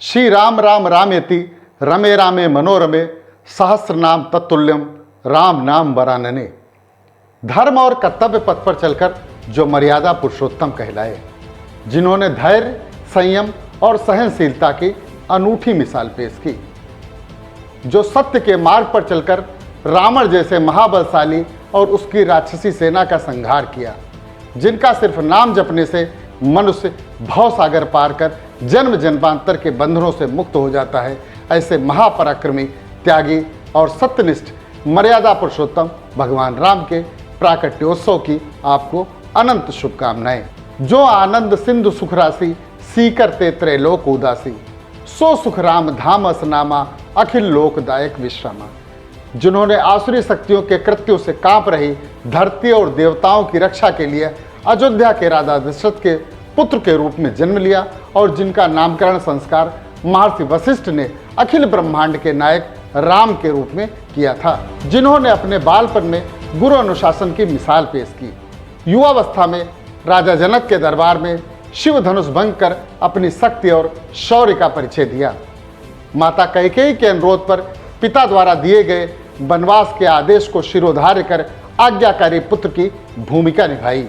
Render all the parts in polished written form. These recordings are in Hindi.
श्री राम राम रामेति रमे रामे मनोरमे सहस्रनाम तत्तुल्यम राम नाम वरानने। धर्म और कर्तव्य पथ पर चलकर जो मर्यादा पुरुषोत्तम कहलाए, जिन्होंने धैर्य, संयम और सहनशीलता की अनूठी मिसाल पेश की, जो सत्य के मार्ग पर चलकर रावण जैसे महाबलशाली और उसकी राक्षसी सेना का संहार किया, जिनका सिर्फ नाम जपने से मनुष्य भवसागर पार कर जन्म जन्मांतर के बंधनों से मुक्त हो जाता है, ऐसे महापराक्रमी, त्यागी और सत्यनिष्ठ मर्यादा पुरुषोत्तम भगवान राम के प्राकट्योत्सव की आपको अनंत शुभकामनाएं। जो आनंद सिंधु सुख राशि सीकर ते त्रैलोक उदासी, सो सुख राम धाम असनामा अखिल लोकदायक विश्रामा। जिन्होंने आसुरी शक्तियों के कृत्यों से कांप रही धरती और देवताओं की रक्षा के लिए अयोध्या के राजा दशरथ के पुत्र के रूप में जन्म लिया और जिनका नामकरण संस्कार महर्षि वशिष्ठ ने अखिल ब्रह्मांड के नायक राम के रूप में किया था। जिन्होंने अपने बालपन में गुरु अनुशासन की मिसाल पेश की, युवावस्था में राजा जनक के दरबार में शिव धनुष भंग कर अपनी शक्ति और शौर्य का परिचय दिया, माता कैकेयी के अनुरोध पर पिता द्वारा दिए गए वनवास के आदेश को शिरोधार्य कर आज्ञाकारी पुत्र की भूमिका निभाई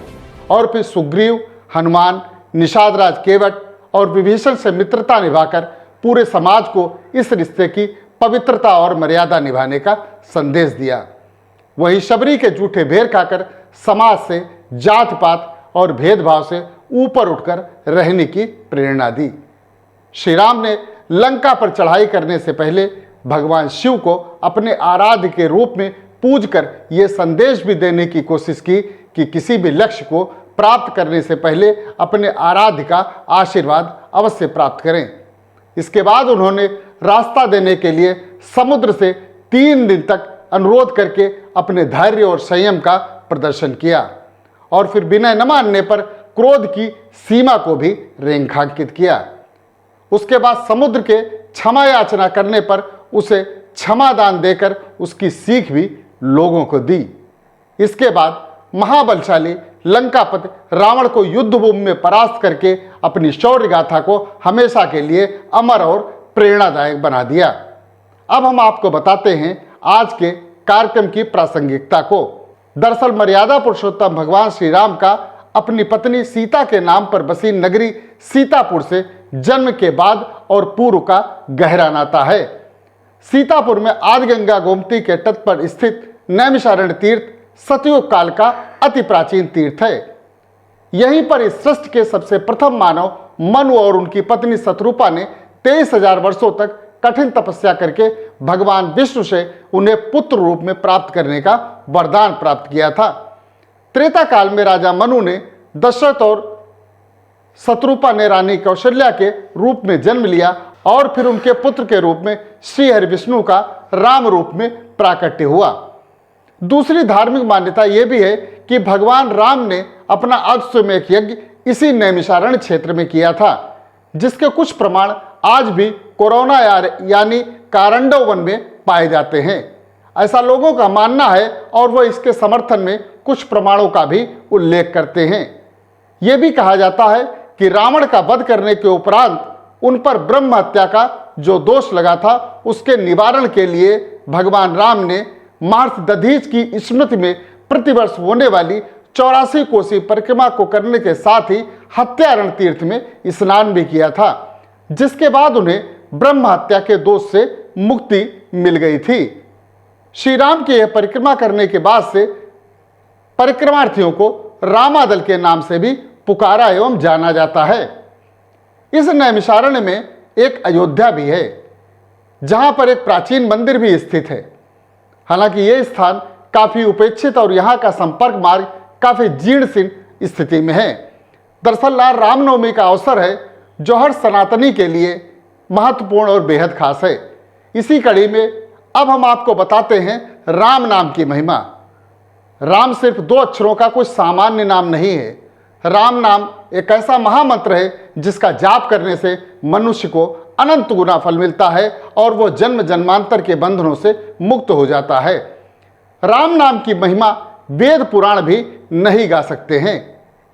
और फिर सुग्रीव, हनुमान, निषादराज केवट और विभीषण से मित्रता निभाकर पूरे समाज को इस रिश्ते की पवित्रता और मर्यादा निभाने का संदेश दिया। वहीं शबरी के जूठे भेर खाकर समाज से जात पात और भेदभाव से ऊपर उठकर रहने की प्रेरणा दी। श्री राम ने लंका पर चढ़ाई करने से पहले भगवान शिव को अपने आराध्य के रूप में पूजकर यह संदेश भी देने की कोशिश की कि किसी भी लक्ष्य को प्राप्त करने से पहले अपने आराध्य का आशीर्वाद अवश्य प्राप्त करें। इसके बाद उन्होंने रास्ता देने के लिए समुद्र से 3 दिन तक अनुरोध करके अपने धैर्य और संयम का प्रदर्शन किया और फिर विनय न मानने पर क्रोध की सीमा को भी रेखांकित किया। उसके बाद समुद्र के क्षमा याचना करने पर उसे क्षमादान देकर उसकी सीख भी लोगों को दी। इसके बाद महाबलशाली लंकापति रावण को युद्ध भूमि में परास्त करके अपनी शौर्य गाथा को हमेशा के लिए अमर और प्रेरणादायक बना दिया। अब हम आपको बताते हैं आज के कार्यक्रम की प्रासंगिकता को। दरअसल मर्यादा पुरुषोत्तम भगवान श्री राम का अपनी पत्नी सीता के नाम पर बसी नगरी सीतापुर से जन्म के बाद और पूर्व का गहरा नाता है। सीतापुर में आदि गंगा गोमती के तट पर स्थित नैमिषारण्य तीर्थ सतयुग काल का अति प्राचीन तीर्थ है। यहीं पर इस सृष्टि के सबसे प्रथम मानव मनु और उनकी पत्नी शतरूपा ने 23,000 वर्षों तक कठिन तपस्या करके भगवान विष्णु से उन्हें पुत्र रूप में प्राप्त करने का वरदान प्राप्त किया था। त्रेता काल में राजा मनु ने दशरथ और शतरूपा ने रानी कौशल्या के रूप में जन्म लिया और फिर उनके पुत्र के रूप में श्री हरि विष्णु का राम रूप में प्राकट्य हुआ। दूसरी धार्मिक मान्यता यह भी है कि भगवान राम ने अपना अश्वमेध यज्ञ इसी नैमिषारण्य क्षेत्र में किया था, जिसके कुछ प्रमाण आज भी कोरोना यानी कारंडव वन में पाए जाते हैं, ऐसा लोगों का मानना है और वह इसके समर्थन में कुछ प्रमाणों का भी उल्लेख करते हैं। यह भी कहा जाता है कि रावण का वध करने के उपरांत उन पर ब्रह्म हत्या का जो दोष लगा था, उसके निवारण के लिए भगवान राम ने महर्षि दधीच की स्मृति में प्रतिवर्ष होने वाली 84 कोसी परिक्रमा को करने के साथ ही हत्यारण तीर्थ में स्नान भी किया था, जिसके बाद उन्हें ब्रह्म हत्या के दोष से मुक्ति मिल गई थी। श्री राम की यह परिक्रमा करने के बाद से परिक्रमार्थियों को रामादल के नाम से भी पुकारा एवं जाना जाता है। इस नैमिषारण्य में एक अयोध्या भी है, जहां पर एक प्राचीन मंदिर भी स्थित है। हालांकि यह स्थान काफी उपेक्षित और यहाँ का संपर्क मार्ग काफी जीर्ण शीर्ण स्थिति में है। दरअसल रामनवमी का अवसर है, जो हर सनातनी के लिए महत्वपूर्ण और बेहद खास है। इसी कड़ी में अब हम आपको बताते हैं राम नाम की महिमा। राम सिर्फ 2 अक्षरों का कोई सामान्य नाम नहीं है। राम नाम एक ऐसा महामंत्र है जिसका जाप करने से मनुष्य को अनंत गुना फल मिलता है और वह जन्म जन्मांतर के बंधनों से मुक्त हो जाता है। राम नाम की महिमा वेद पुराण भी नहीं गा सकते हैं।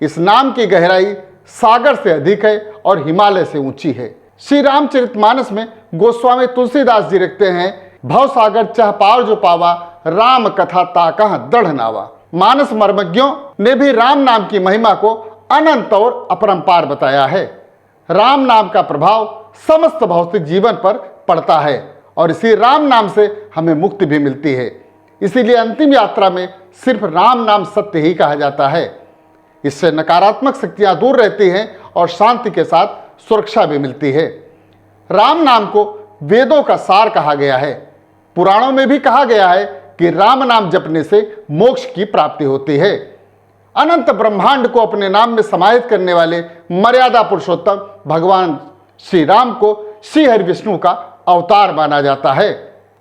इस नाम की गहराई सागर से अधिक है और हिमालय से ऊंची है। श्री रामचरितमानस में गोस्वामी तुलसीदास जी लिखते हैं, भवसागर चह पार जो पावा, राम कथा ताकह दृढ़ नावा। मानस मर्मज्ञों ने भी राम नाम की महिमा को अनंत और अपरंपार बताया है। राम नाम का प्रभाव समस्त भौतिक जीवन पर पड़ता है और इसी राम नाम से हमें मुक्ति भी मिलती है। इसीलिए अंतिम यात्रा में सिर्फ राम नाम सत्य ही कहा जाता है। इससे नकारात्मक शक्तियां दूर रहती हैं और शांति के साथ सुरक्षा भी मिलती है। राम नाम को वेदों का सार कहा गया है। पुराणों में भी कहा गया है कि राम नाम जपने से मोक्ष की प्राप्ति होती है। अनंत ब्रह्मांड को अपने नाम में समाहित करने वाले मर्यादा पुरुषोत्तम भगवान श्री राम को श्री हरि विष्णु का अवतार माना जाता है।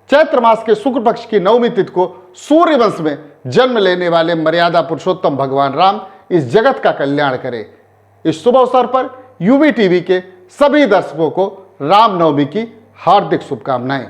चैत्र मास के शुक्ल पक्ष की नवमी तिथि को सूर्य वंश में जन्म लेने वाले मर्यादा पुरुषोत्तम भगवान राम इस जगत का कल्याण करें। इस शुभ अवसर पर यूवी टीवी के सभी दर्शकों को रामनवमी की हार्दिक शुभकामनाएं।